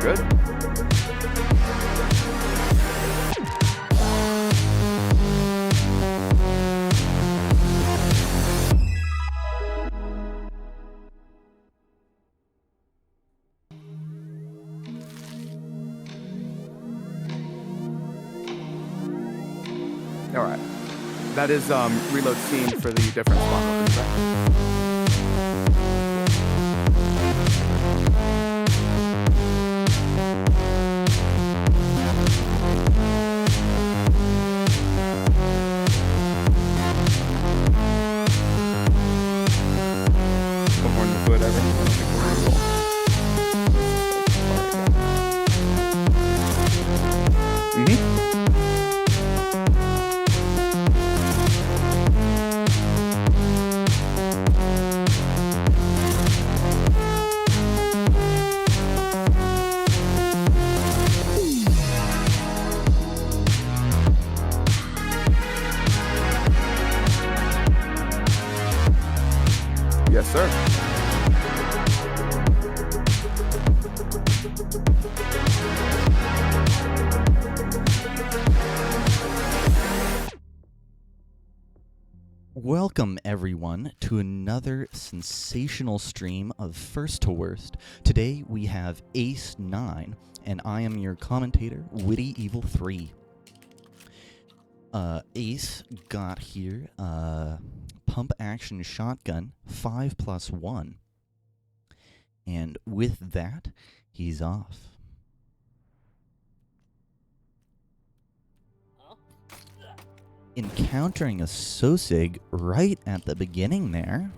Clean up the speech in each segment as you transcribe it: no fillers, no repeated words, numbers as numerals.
good. All right. That is reload scene for the different spawn weapons, right? Yes, sir. Welcome, everyone, to another sensational stream of First to Worst. Today we have Ace9, and I am your commentator, wittyevil3. Ace got here pump action shotgun 5+1, and with that he's off. Encountering a Sosig right at the beginning there.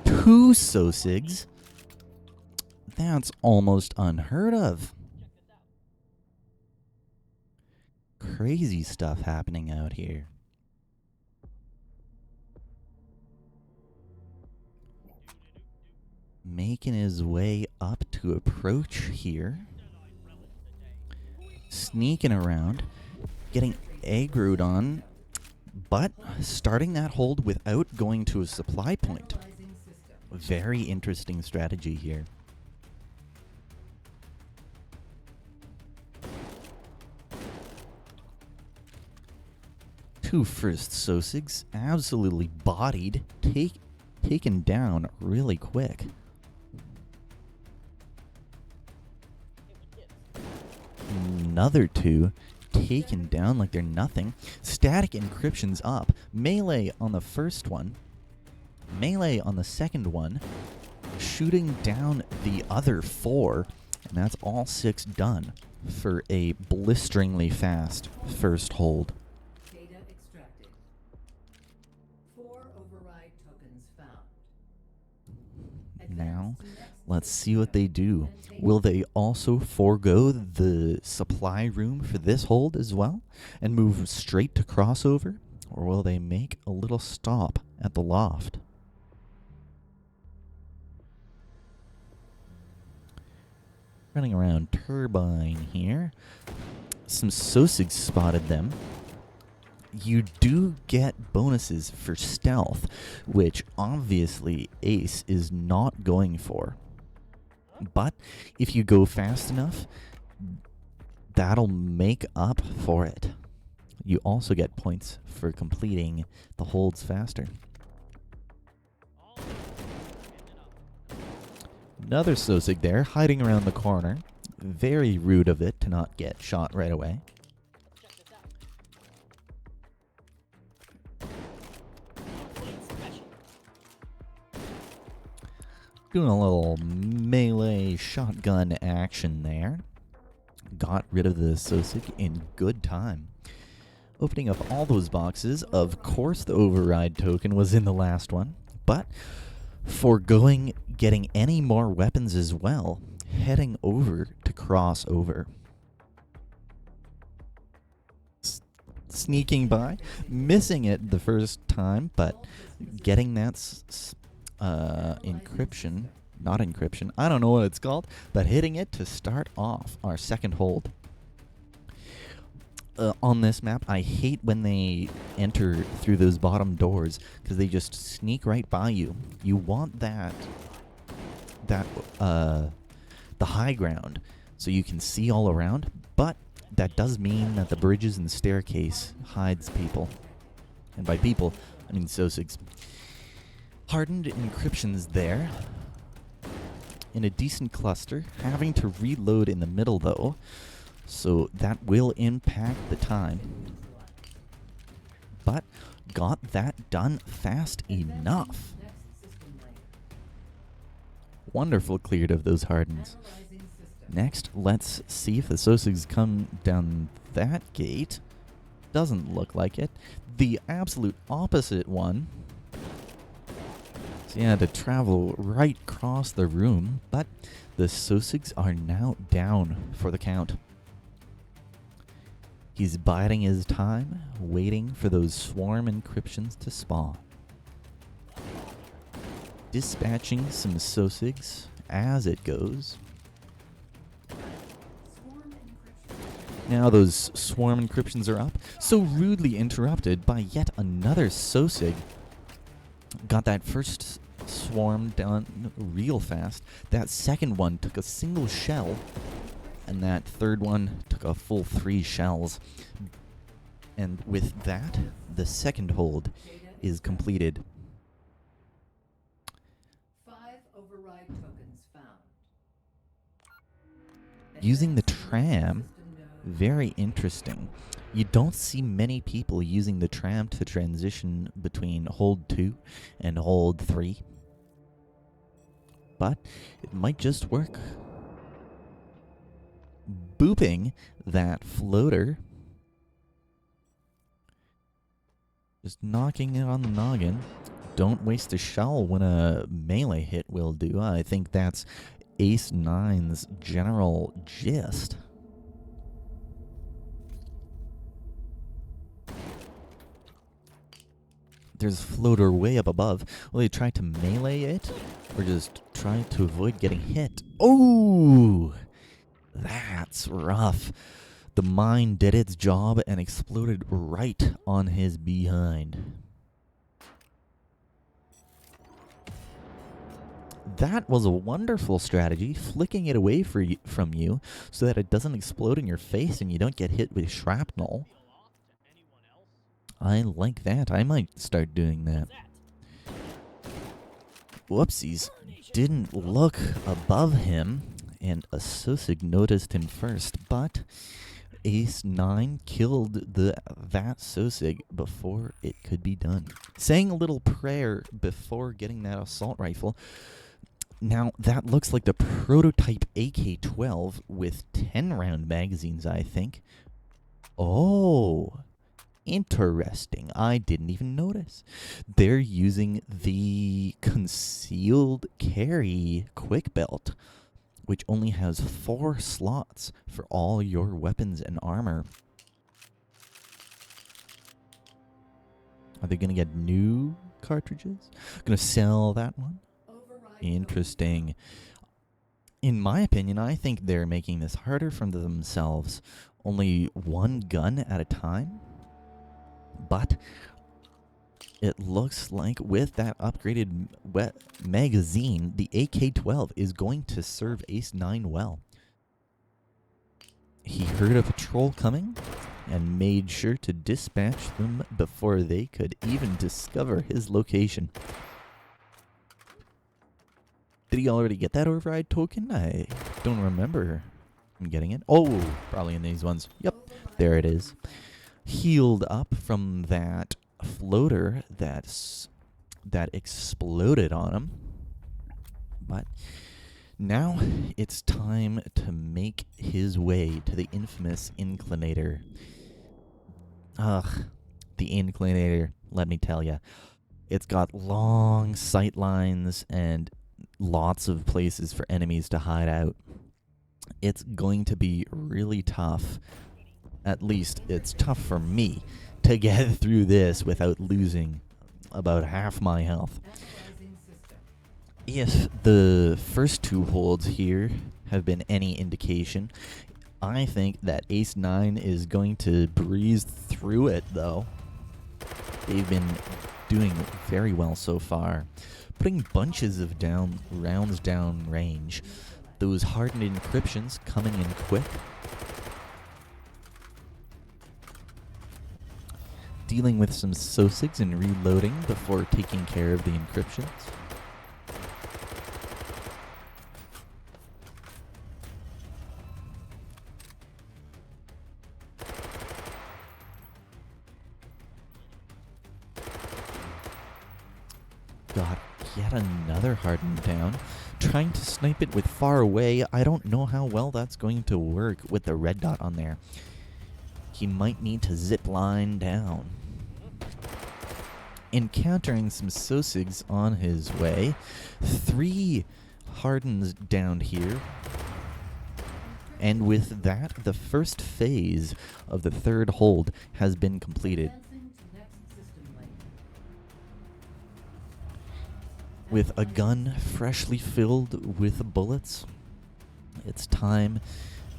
2 Sosigs. That's almost unheard of. Crazy stuff happening out here. Making his way up to approach here. Sneaking around. Getting aggroed on. But starting that hold without going to a supply point. Very interesting strategy here. Two first Sosigs absolutely bodied, taken down really quick. Another 2 taken down like they're nothing. Static encryption's up. Melee on the first one. Melee on the second one. Shooting down the other 4. And that's all 6 done for a blisteringly fast first hold. Data extracted. 4 override tokens found. Now, let's see what they do. Will they also forego the supply room for this hold as well and move straight to crossover? Or will they make a little stop at the loft? Running around Turbine here. Some Sosigs spotted them. You do get bonuses for stealth, which obviously Ace is not going for. But if you go fast enough, that'll make up for it. You also get points for completing the holds faster. Another Sosig there, hiding around the corner. Very rude of it to not get shot right away. Doing a little melee shotgun action there. Got rid of the Sosig in good time. Opening up all those boxes. Of course the override token was in the last one, but foregoing getting any more weapons as well, heading over to crossover. Sneaking by, missing it the first time, but getting that encryption, not encryption, I don't know what it's called, but hitting it to start off our second hold. On this map, I hate when they enter through those bottom doors because they just sneak right by you. You want that that the high ground, so you can see all around. But that does mean that the bridges and staircase hides people, and by people, I mean Sosigs. Hardened encryptions there. In a decent cluster, having to reload in the middle though, so that will impact the time. But got that done fast enough. Wonderful cleared of those hardens. Next, let's see if the Sosigs come down that gate. Doesn't look like it. The absolute opposite one. So yeah, to travel right across the room, but the Sosigs are now down for the count. He's biding his time, waiting for those swarm encryptions to spawn. Dispatching some Sosigs as it goes. Now those swarm encryptions are up, so rudely interrupted by yet another Sosig. Got that first swarm done real fast. That second one took a single shell, and that third one took a full 3 shells. And with that, the second hold is completed. 5 override tokens found. Using the tram, very interesting. You don't see many people using the tram to transition between hold 2 and hold 3. But it might just work. Booping that floater. Just knocking it on the noggin. Don't waste a shell when a melee hit will do. I think that's Ace9's general gist. There's a floater way up above. Will they try to melee it? Or just try to avoid getting hit? Oh! That's rough. The mine did its job and exploded right on his behind. That was a wonderful strategy, flicking it away from you so that it doesn't explode in your face and you don't get hit with shrapnel. I like that. I might start doing that. Whoopsies. Didn't look above him, and a Sosig noticed him first, but Ace9 killed that Sosig before it could be done. Saying a little prayer before getting that assault rifle. Now, that looks like the prototype AK-12 with 10-round magazines, I think. Oh, interesting. I didn't even notice. They're using the concealed carry quick belt, which only has 4 slots for all your weapons and armor. Are they going to get new cartridges? Going to sell that one? Interesting. In my opinion, I think they're making this harder for themselves. Only one gun at a time. But it looks like with that upgraded magazine, the AK-12 is going to serve Ace9 well. He heard a patrol coming and made sure to dispatch them before they could even discover his location. Did he already get that override token? I don't remember him getting it. Oh, probably in these ones. Yep, there it is. Healed up from that floater that exploded on him. But now it's time to make his way to the infamous inclinator. Ugh, the inclinator, let me tell ya. It's got long sight lines and lots of places for enemies to hide out. It's going to be really tough. At least it's tough for me to get through this without losing about half my health. If the first 2 holds here have been any indication, I think that Ace9 is going to breeze through it, though. They've been doing very well so far. putting bunches of rounds down range. Those hardened encryptions coming in quick. Dealing with some SOSIGs and reloading before taking care of the encryptions. Got yet another hardened down. Trying to snipe it with far away. I don't know how well that's going to work with the red dot on there. He might need to zip line down. Encountering some SOSIGs on his way. 3 hardens down here. And with that, the first phase of the third hold has been completed. Advancing to next system link. With a gun freshly filled with bullets, it's time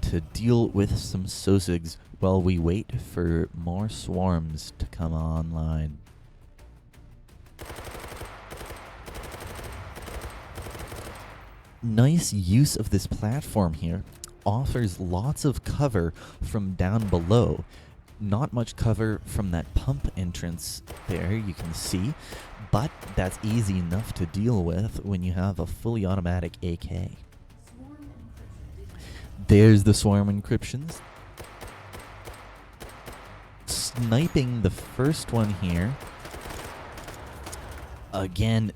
to deal with some SOSIGs while we wait for more swarms to come online. Nice use of this platform here. Offers lots of cover from down below. Not much cover from that pump entrance there, you can see, but that's easy enough to deal with when you have a fully automatic AK. Swarm encryption. There's the swarm encryptions. Sniping the first one here. Again,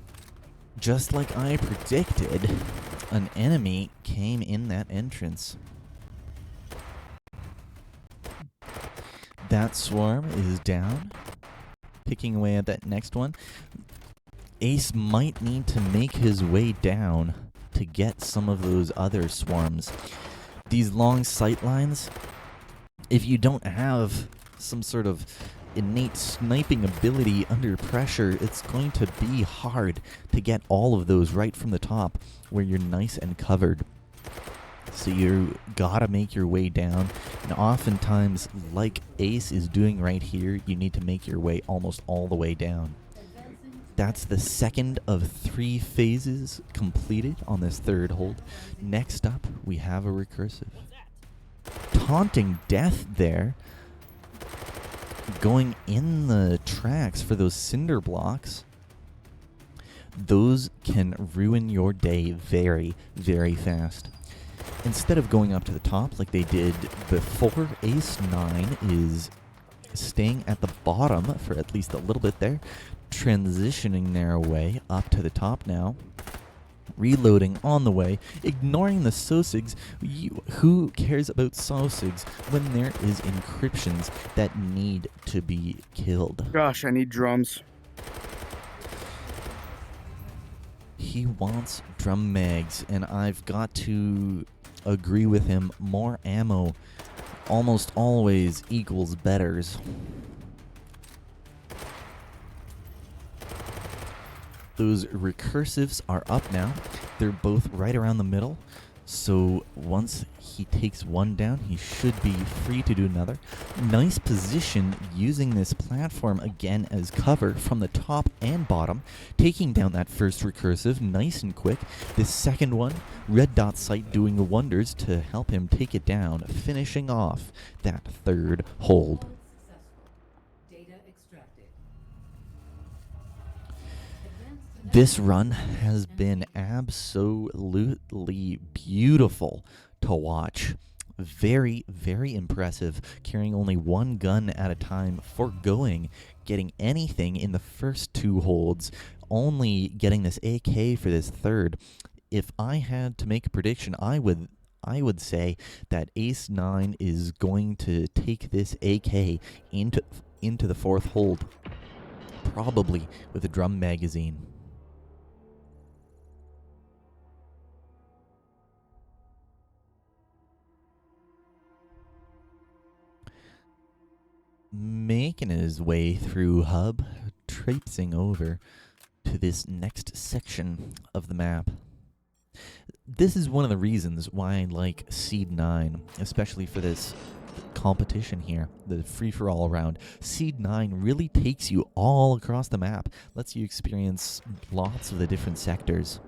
just like I predicted, an enemy came in that entrance. That swarm is down. Picking away at that next one. Ace might need to make his way down to get some of those other swarms. These long sight lines, if you don't have some sort of innate sniping ability under pressure, it's going to be hard to get all of those right from the top where you're nice and covered. So you gotta make your way down, and oftentimes, like Ace is doing right here, you need to make your way almost all the way down. That's the second of 3 phases completed on this third hold. Next up, we have a recursive. Taunting death there. Going in the tracks for those cinder blocks. Those can ruin your day very, very fast. Instead of going up to the top like they did before, Ace9 is staying at the bottom for at least a little bit there, transitioning their way up to the top now, reloading on the way, ignoring the SOSIGs. Who cares about SOSIGs when there is encryptions that need to be killed? Gosh, I need drums. He wants drum mags, and I've got to agree with him. More ammo almost always equals betters. Those recursives are up now. They're both right around the middle. So once he takes one down, he should be free to do another. Nice position using this platform again as cover from the top and bottom. Taking down that first recursive nice and quick. This second one, red dot sight doing wonders to help him take it down. Finishing off that third hold. Data extracted. This run has been absolutely beautiful to watch. Very, very impressive. Carrying only one gun at a time, foregoing getting anything in the first 2 holds, only getting this AK for this third. If I had to make a prediction, I would say that Ace9 is going to take this AK into the 4th hold, probably with a drum magazine. Making his way through hub, traipsing over to this next section of the map. This is one of the reasons why I like Seed 9, especially for this competition here, the free-for-all round. Seed 9 really takes you all across the map, lets you experience lots of the different sectors.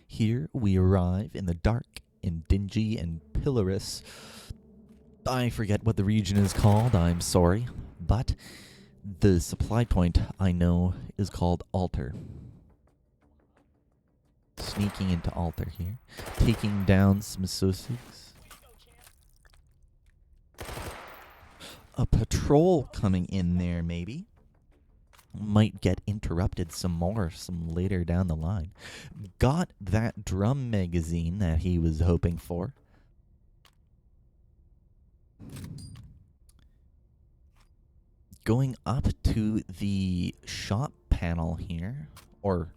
Here we arrive in the dark and dingy and pillarous. I forget what the region is called, I'm sorry, but the supply point I know is called Altar. Sneaking into Altar here, taking down some Sosigs. A patrol coming in there, maybe. Might get interrupted some later down the line. Got that drum magazine that he was hoping for. Going up to the shop panel here, or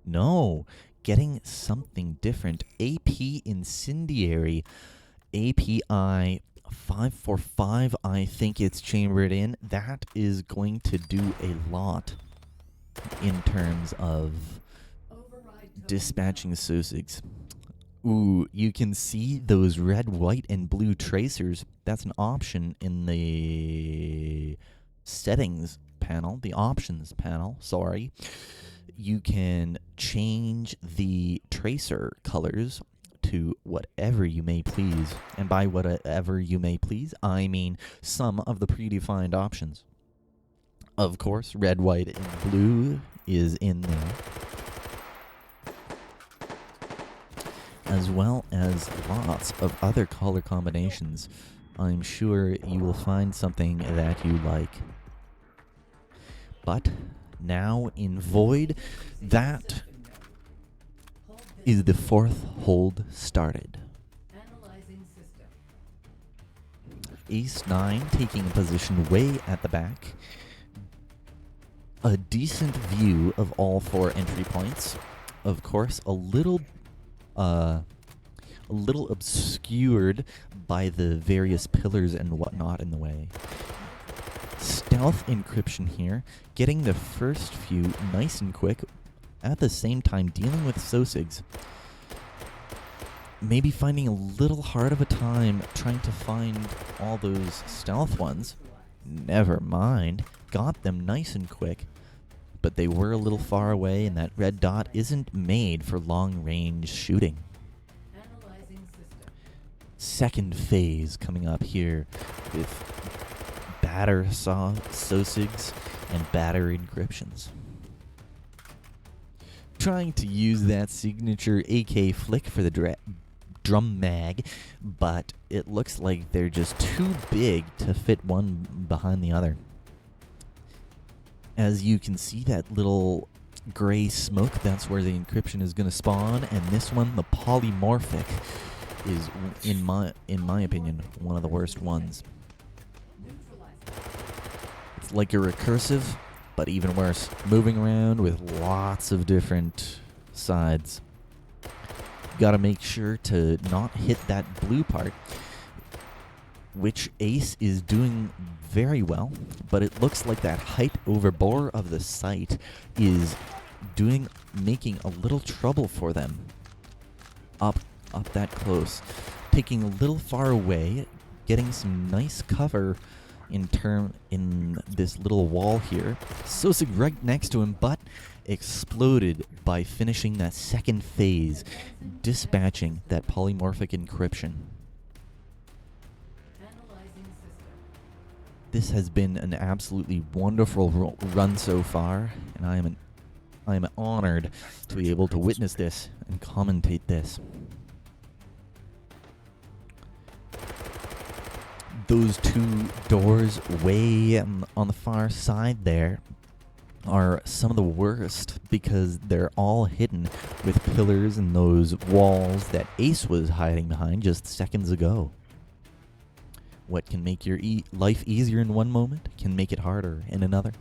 no, getting something different. AP Incendiary, API 545, I think it's chambered in. That is going to do a lot in terms of dispatching Sosigs. Ooh, you can see those red, white, and blue tracers. That's an option in the settings panel, the options panel, sorry. You can change the tracer colors to whatever you may please. And by whatever you may please, I mean some of the predefined options. Of course, red, white, and blue is in there, as well as lots of other color combinations. I'm sure you will find something that you like. But now in Void, that is the fourth hold started. Ace9 taking a position way at the back. A decent view of all four entry points. Of course, a little obscured by the various pillars and whatnot in the way. Stealth encryption here, getting the first few nice and quick, at the same time dealing with Sosigs. Maybe finding a little hard of a time trying to find all those stealth ones. Never mind, got them nice and quick, but they were a little far away, and that red dot isn't made for long-range shooting. Second phase coming up here with batter Sosigs and batter encryptions. Trying to use that signature AK flick for the drum mag, but it looks like they're just too big to fit one behind the other. As you can see, that little gray smoke, that's where the encryption is going to spawn, and this one, the polymorphic, is, in my opinion, one of the worst ones. It's like a recursive, but even worse, moving around with lots of different sides. Gotta make sure to not hit that blue part, which Ace is doing very well, but it looks like that height over bore of the site is making a little trouble for them. Up that close, taking a little far away, getting some nice cover in this little wall here. Sosig right next to him, but exploded by finishing that second phase, dispatching that polymorphic encryption. This has been an absolutely wonderful run so far, and I am honored to be able to witness this and commentate this. Those two doors way on the far side there are some of the worst because they're all hidden with pillars and those walls that Ace was hiding behind just seconds ago. What can make your life easier in one moment can make it harder in another.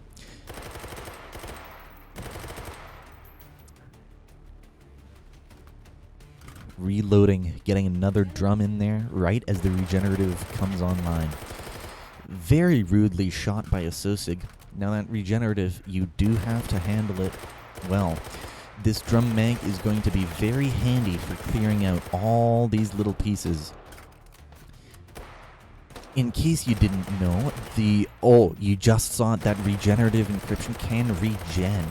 Reloading, getting another drum in there right as the regenerative comes online. Very rudely shot by a Sosig. Now that regenerative, you do have to handle it well. This drum mag is going to be very handy for clearing out all these little pieces. In case you didn't know, you just saw it, that regenerative encryption can regen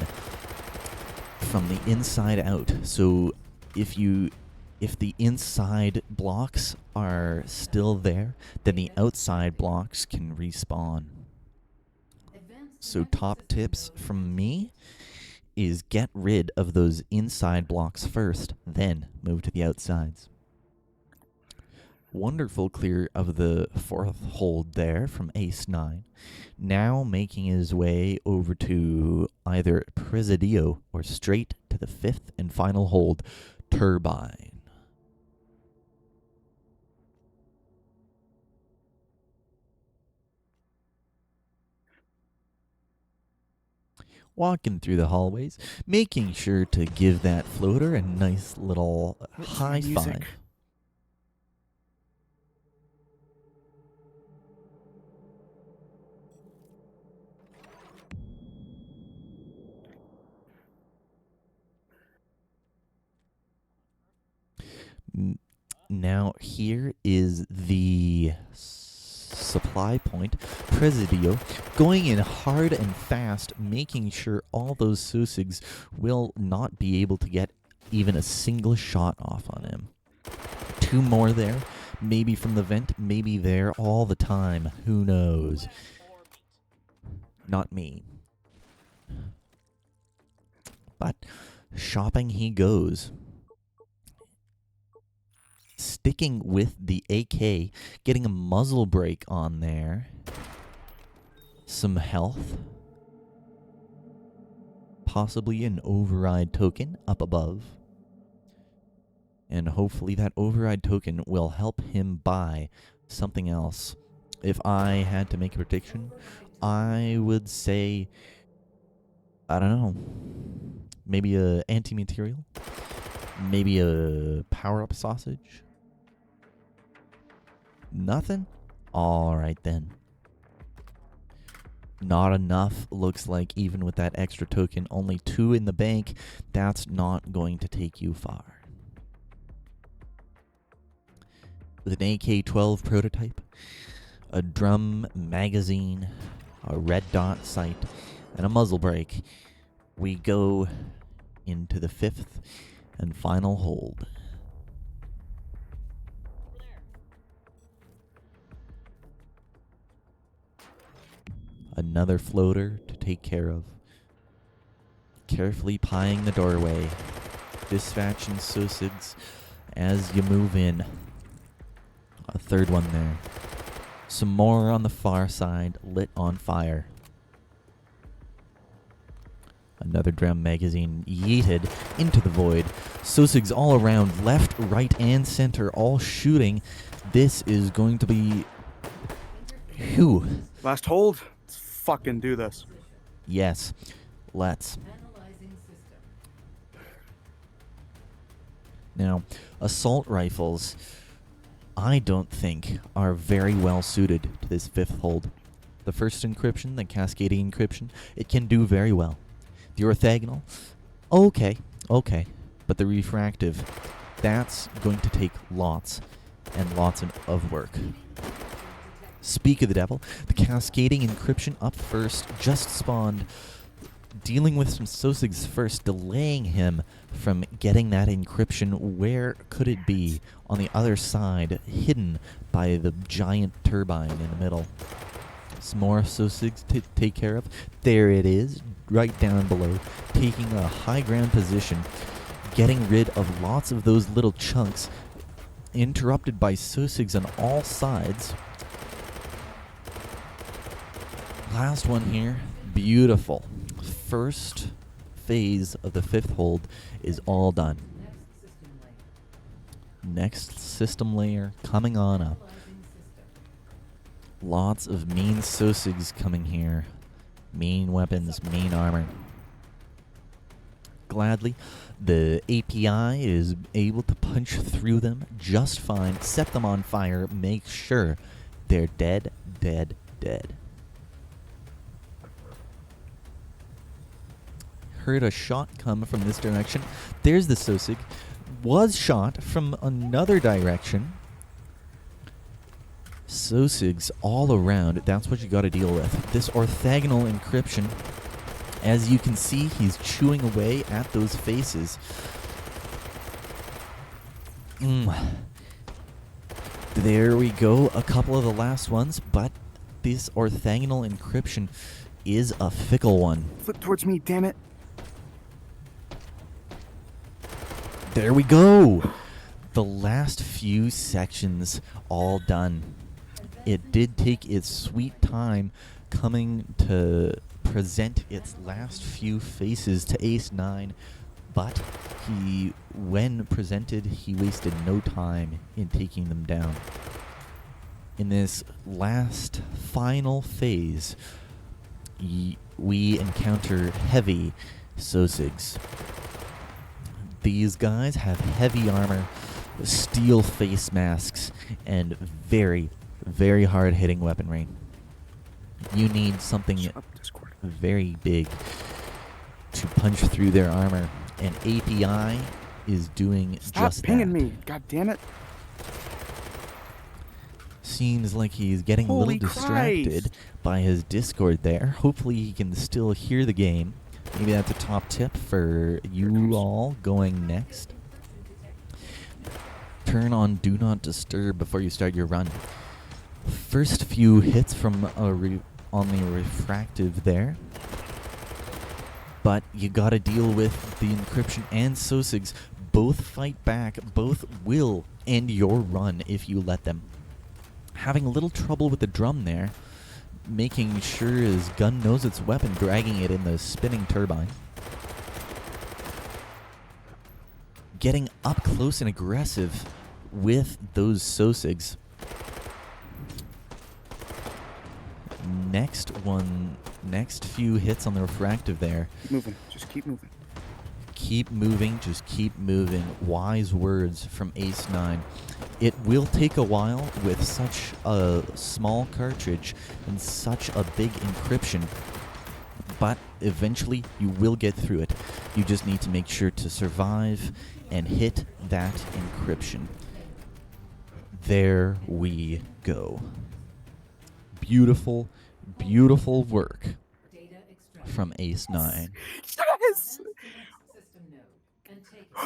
from the inside out. So if the inside blocks are still there, then the outside blocks can respawn. So top tips from me is get rid of those inside blocks first, then move to the outsides. Wonderful clear of the 4th hold there from Ace9. Now making his way over to either Presidio or straight to the 5th and final hold, Turbine. Walking through the hallways, making sure to give that floater a nice little high music? five. Now here is the supply point, Presidio, going in hard and fast, making sure all those Susigs will not be able to get even a single shot off on him. 2 more there, maybe from the vent, maybe there all the time, who knows. Not me. But shopping he goes. Sticking with the AK, getting a muzzle brake on there. Some health. Possibly an override token up above. And hopefully that override token will help him buy something else. If I had to make a prediction, I would say, I don't know, maybe a anti-material, maybe a power-up sausage. Nothing? Alright then. Not enough, looks like, even with that extra token. Only 2 in the bank. That's not going to take you far. With an AK-12 prototype, a drum magazine, a red dot sight, and a muzzle brake, we go into the 5th and final hold. Another floater to take care of. Carefully pieing the doorway. Dispatching Susigs as you move in. A 3rd one there. Some more on the far side, lit on fire. Another drum magazine yeeted into the void. Susigs all around, left, right, and center, all shooting. This is going to be... Whew. Last hold. Let's fucking do this. Yes, let's. Analyzing system. Now, assault rifles, I don't think, are very well suited to this 5th hold. The first encryption, the cascading encryption, it can do very well. The orthogonal, okay. But the refractive, that's going to take lots and lots of work. Speak of the devil, the cascading encryption up first, just spawned, dealing with some Susigs first, delaying him from getting that encryption. Where could it be? On the other side, hidden by the giant turbine in the middle. Some more Susigs to take care of. There it is, right down below, taking a high ground position, getting rid of lots of those little chunks, interrupted by Susigs on all sides. Last one here, beautiful. First phase of the 5th hold is all done. Next system layer coming on up. Lots of mean Susigs coming here. Mean weapons, mean armor. Gladly, the API is able to punch through them just fine, set them on fire, make sure they're dead. Heard a shot come from this direction. There's the Susig. Was shot from another direction. Sosigs all around. That's what you got to deal with. This orthogonal encryption, as you can see, he's chewing away at those faces. There we go. A couple of the last ones, but this orthogonal encryption is a fickle one. Flip towards me, damn it. There we go. The last few sections all done. It did take its sweet time coming to present its last few faces to Ace9, but when presented, he wasted no time in taking them down. In this last final phase, we encounter heavy Sosigs. These guys have heavy armor, steel face masks, and very, very hard-hitting weaponry. You need something very big to punch through their armor, and API is doing Stop just pinging that. me, god damn it. Seems like he's getting a Holy little distracted Christ. by his Discord there. Hopefully he can still hear the game. Maybe that's a top tip for you all going next. Turn on Do Not Disturb before you start your run. First few hits from on the refractive there. But you gotta deal with the encryption and Sosigs. Both fight back. Both will end your run if you let them. Having a little trouble with the drum there. Making sure his gun knows its weapon, dragging it in the spinning turbine. Getting up close and aggressive with those Sosigs. Next few hits on the refractive there. Keep moving, just keep moving. Keep moving, just keep moving. Wise words from Ace9. It will take a while with such a small cartridge and such a big encryption, but eventually you will get through it. You just need to make sure to survive and hit that encryption. There we go. Beautiful, beautiful work Data extract. from Ace9. Yes! System node and take it.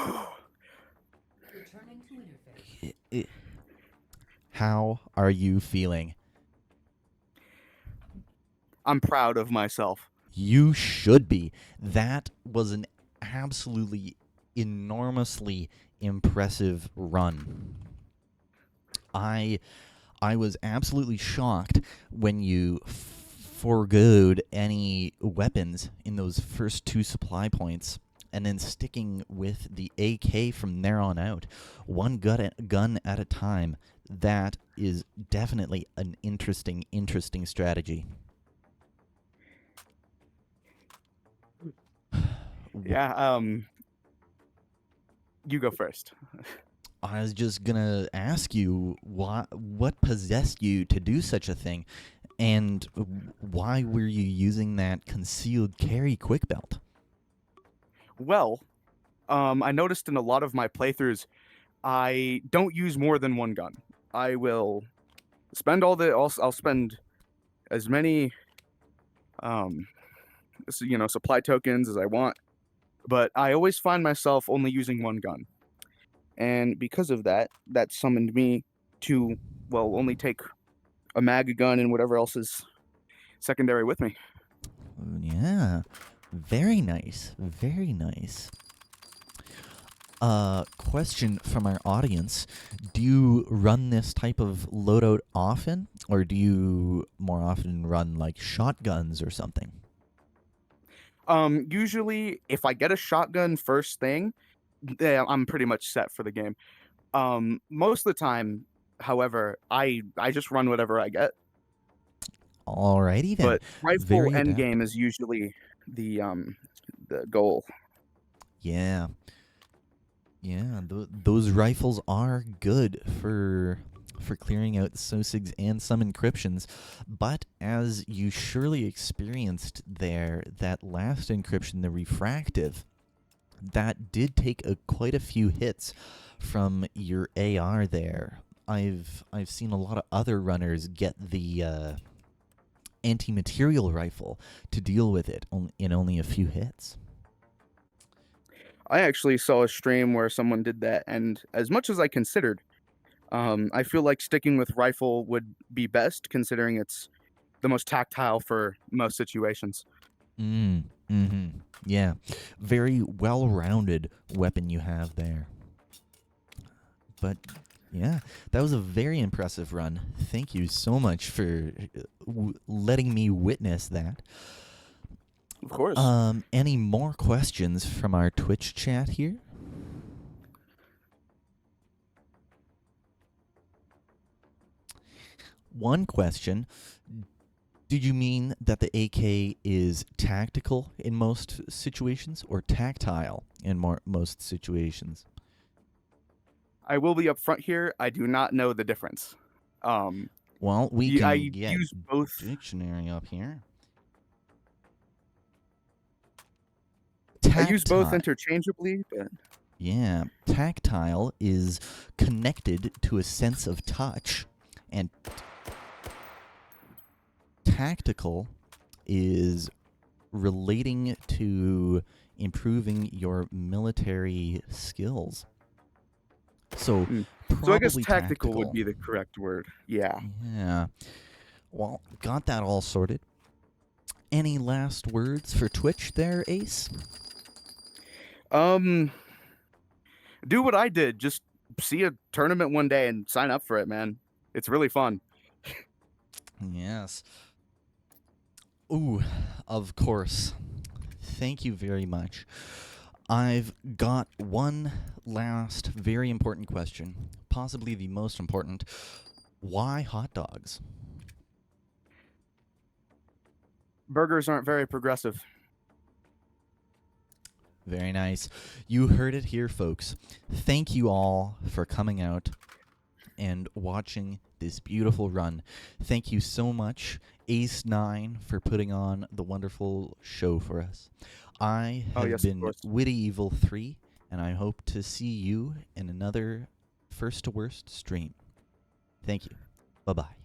Returning to interface. How are you feeling? I'm proud of myself. You should be. That was an absolutely enormously impressive run. I was absolutely shocked when you forgoed any weapons in those first two supply points and then sticking with the AK from there on out. One gun at a time. That is definitely an interesting strategy. Yeah, you go first. I was just gonna ask you what possessed you to do such a thing, and why were you using that concealed carry quick belt? Well, I noticed in a lot of my playthroughs, I don't use more than one gun. I will spend I'll spend as many, supply tokens as I want, but I always find myself only using one gun. And because of that, that summoned me to, only take a mag, a gun, and whatever else is secondary with me. Yeah, very nice, very nice. Question from our audience. Do you run this type of loadout often, or do you more often run like shotguns or something? Usually, if I get a shotgun first thing, I'm pretty much set for the game. Most of the time, however, I just run whatever I get. Alrighty then. But rifle Very end adapt- game is usually the goal. Yeah. Yeah, those rifles are good for clearing out Sosigs and some encryptions, but as you surely experienced there, that last encryption, the refractive, that did take quite a few hits from your AR there. I've seen a lot of other runners get the anti-material rifle to deal with it in only a few hits. I actually saw a stream where someone did that, and as much as I considered, I feel like sticking with rifle would be best, considering it's the most tactile for most situations. Yeah, very well-rounded weapon you have there. But yeah, that was a very impressive run. Thank you so much for letting me witness that. Of course. Any more questions from our Twitch chat here? One question. Did you mean that the AK is tactical in most situations or tactile in most situations? I will be upfront here. I do not know the difference. Well, we I can get use both. dictionary up here. I use both Tactile. interchangeably, but Yeah, tactile is connected to a sense of touch, and tactical is relating to improving your military skills. So, so I guess probably tactical would be the correct word. Yeah. Yeah. Well, got that all sorted. Any last words for Twitch there, Ace? Do what I did. Just see a tournament one day and sign up for it, man. It's really fun. Yes. Ooh, of course. Thank you very much. I've got one last very important question, possibly the most important. Why hot dogs? Burgers aren't very progressive. Very nice. You heard it here, folks. Thank you all for coming out and watching this beautiful run. Thank you so much, Ace9, for putting on the wonderful show for us. I have been wittyevil3, and I hope to see you in another First to Worst stream. Thank you. Bye-bye.